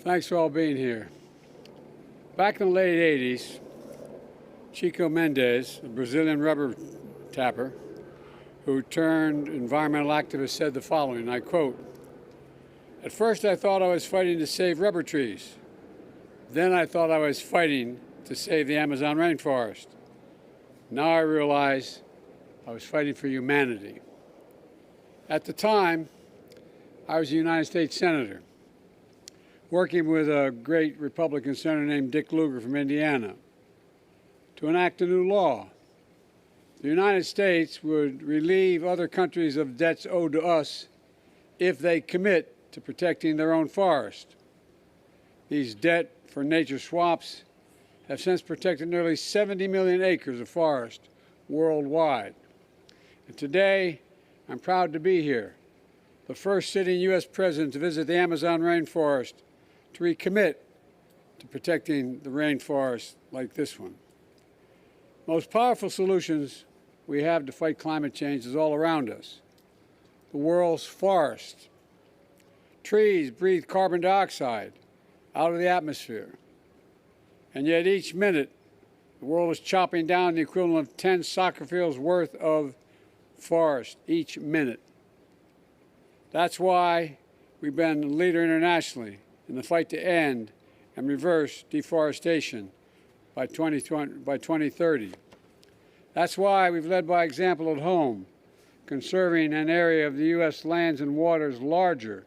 Thanks for all being here. Back in the late 80s, Chico Mendes, a Brazilian rubber tapper, who turned environmental activist, said the following, and I quote, "At first I thought I was fighting to save rubber trees. Then I thought I was fighting to save the Amazon rainforest. Now I realize I was fighting for humanity." At the time, I was a United States Senator, working with a great Republican senator named Dick Lugar from Indiana to enact a new law. The United States would relieve other countries of debts owed to us if they commit to protecting their own forest. These debt for nature swaps have since protected nearly 70 million acres of forest worldwide. And today, I'm proud to be here, the first sitting U.S. president to visit the Amazon rainforest to recommit to protecting the rainforest like this one. Most powerful solutions we have to fight climate change is all around us. The world's forests. Trees breathe carbon dioxide out of the atmosphere. And yet each minute, the world is chopping down the equivalent of 10 soccer fields worth of forest each minute. That's why we've been a leader internationally in the fight to end and reverse deforestation by 2030. That's why we've led by example at home, conserving an area of the U.S. lands and waters larger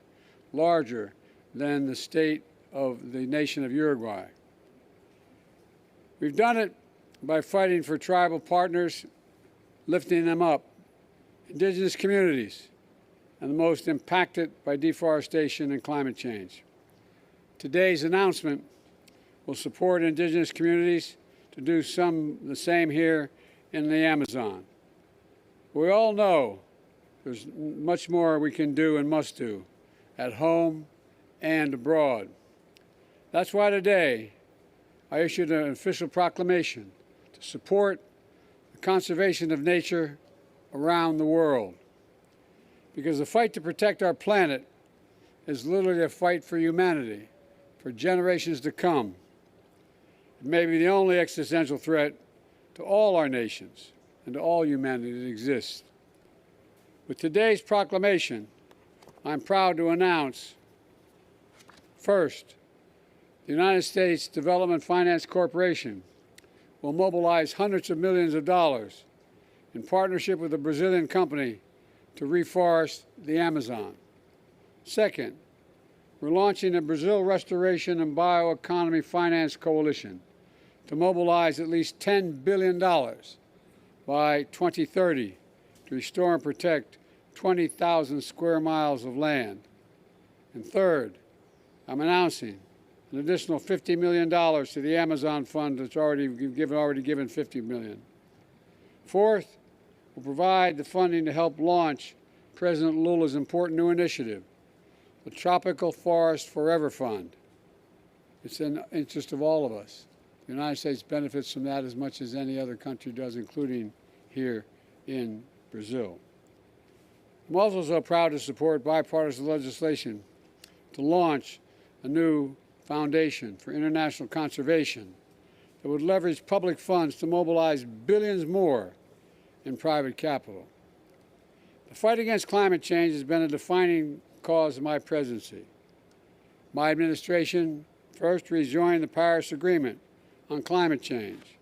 than the state of the nation of Uruguay. We've done it by fighting for tribal partners, lifting them up, indigenous communities, and the most impacted by deforestation and climate change. Today's announcement will support indigenous communities to do the same here in the Amazon. We all know there's much more we can do and must do at home and abroad. That's why today I issued an official proclamation to support the conservation of nature around the world. Because the fight to protect our planet is literally a fight for humanity, for generations to come. It may be the only existential threat to all our nations and to all humanity that exists. With today's proclamation, I'm proud to announce, first, the United States Development Finance Corporation will mobilize hundreds of millions of dollars in partnership with a Brazilian company to reforest the Amazon. Second, we're launching a Brazil Restoration and Bioeconomy Finance Coalition to mobilize at least $10 billion by 2030 to restore and protect 20,000 square miles of land. And third, I'm announcing an additional $50 million to the Amazon Fund that's already given $50 million. Fourth, we'll provide the funding to help launch President Lula's important new initiative, the Tropical Forest Forever Fund. It's in the interest of all of us. The United States benefits from that as much as any other country does, including here in Brazil. I'm also so proud to support bipartisan legislation to launch a new foundation for international conservation that would leverage public funds to mobilize billions more in private capital. The fight against climate change has been a defining cause of my presidency. My administration first rejoined the Paris Agreement on climate change.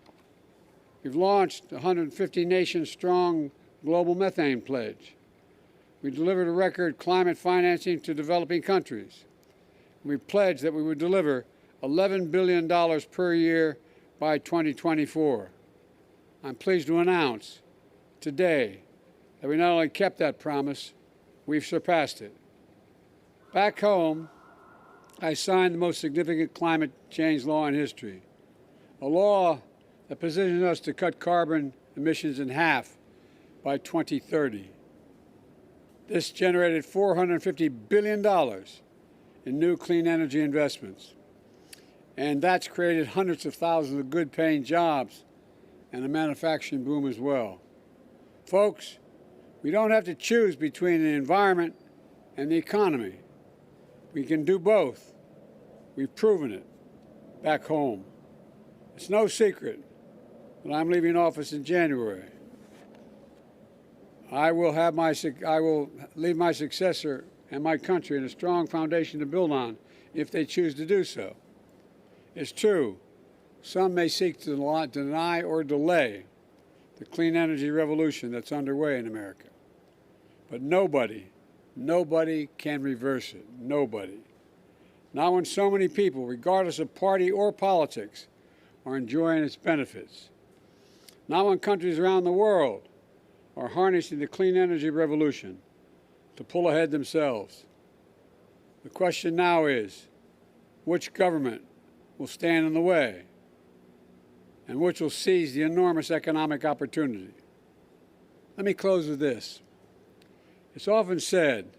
We've launched a 150-nation-strong global methane pledge. We delivered a record climate financing to developing countries. We pledged that we would deliver $11 billion per year by 2024. I'm pleased to announce today that we not only kept that promise, we've surpassed it. Back home, I signed the most significant climate change law in history, a law that positions us to cut carbon emissions in half by 2030. This generated $450 billion in new clean energy investments, and that's created hundreds of thousands of good-paying jobs and a manufacturing boom as well. Folks, we don't have to choose between the environment and the economy. We can do both. We've proven it back home. It's no secret that I'm leaving office in January. I will leave my successor and my country in a strong foundation to build on if they choose to do so. It's true, some may seek to deny or delay the clean energy revolution that's underway in America. But nobody can reverse it. Nobody. Not when so many people, regardless of party or politics, are enjoying its benefits. Not when countries around the world are harnessing the clean energy revolution to pull ahead themselves. The question now is, which government will stand in the way and which will seize the enormous economic opportunity? Let me close with this. It's often said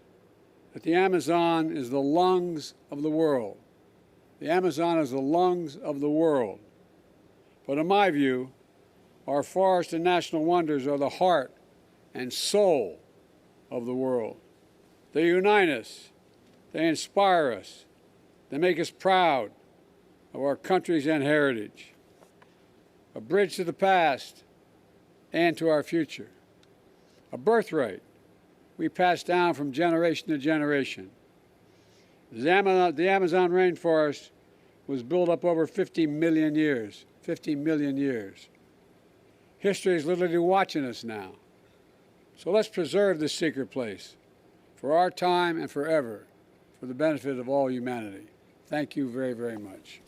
that the Amazon is the lungs of the world. The Amazon is the lungs of the world. But in my view, our forests and national wonders are the heart and soul of the world. They unite us. They inspire us. They make us proud of our countries and heritage. A bridge to the past and to our future. A birthright we pass down from generation to generation. The Amazon rainforest was built up over 50 million years. 50 million years. History is literally watching us now. So let's preserve this secret place for our time and forever, for the benefit of all humanity. Thank you very, very much.